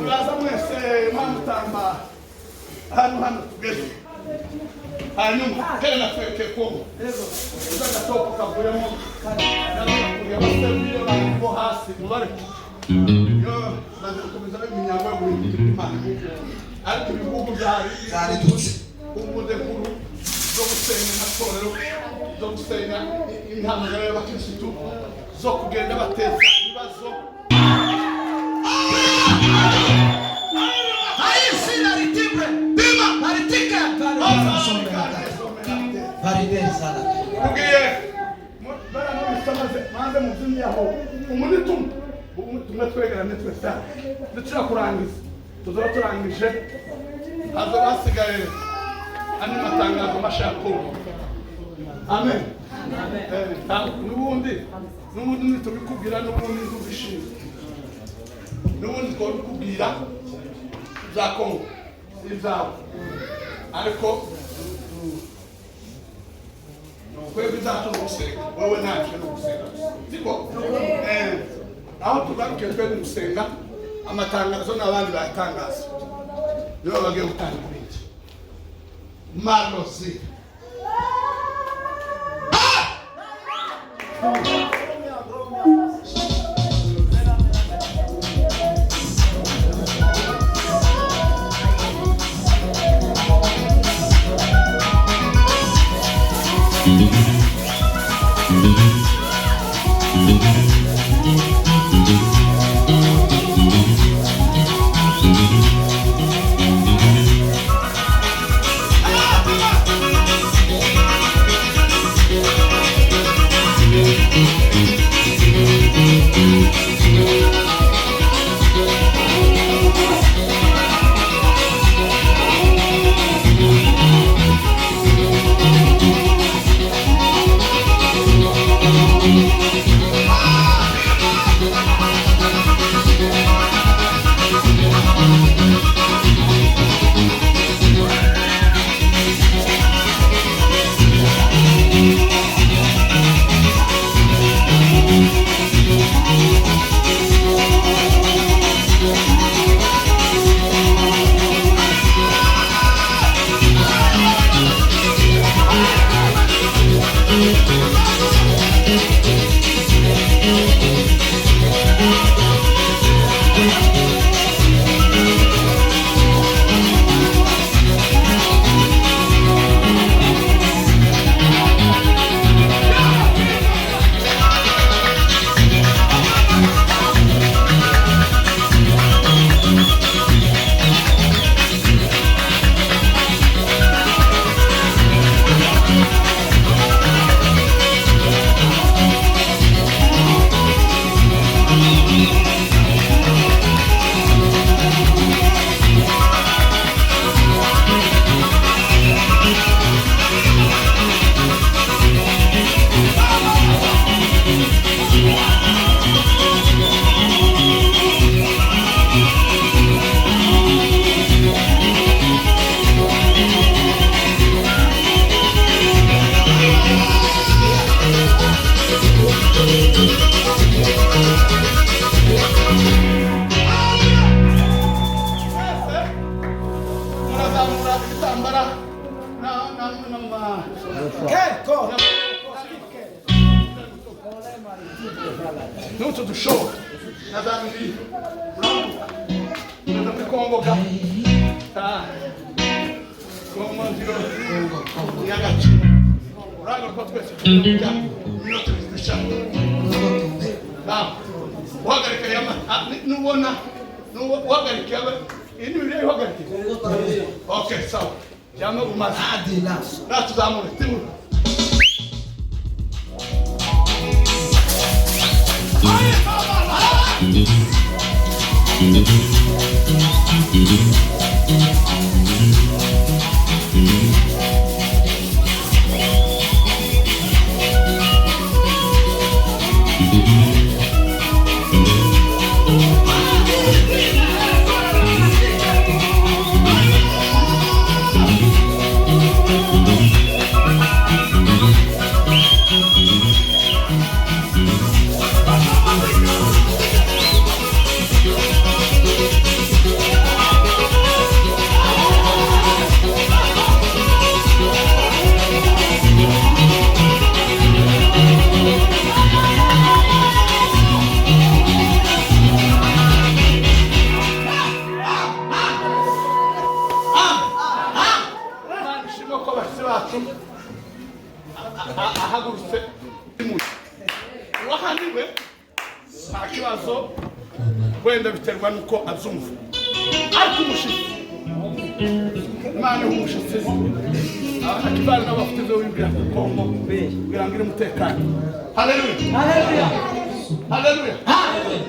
muraza mwese mwamutamba hano tugeze hanyuma tena tweke Congo uzaga topo kavuyemo n'abakuriye abasebye babo hasi mubare yo bazakomeza iminyago yo guhindura imana ariko ibihugu byari tutse umude kuru zo gusenya amatorero zo gusenya imihamagaro y'abakirisitu zo kugenda bateza ibibazo maze muzimyaho umunitum tumwe twegerane twese dushaka kurangiza tuzaba turangije hazo basigaye ani matangazo Mashya Kuri. Amen. Nubundi nitubikubwira nubundi ndubishimye nubundi twabikubwira za Congo izabo ariko kwebwe zacu n'ugusenga wowe naje n'ugusenga siko aho tugaruke twe n'ugusenga amatangazo n'abandi batangaza nibo bagiye gutanga ibindi malozi Tutto show. Nadam di Congo ka. Como digo, yagachi. Rago kwa kwese. Minoto bishaka. Wagarika yama nubona wagarika yaba indi wagarika. Okay, sawa. Yama umazadi naso. Natuzamure timu. wenda biterwa nuko abyumva ariko umushitsi Imana umushitsi akibana n'abafite w'Uvira Congo birangira umutekano. Haleluya, haleluya, haleluya, haleluya.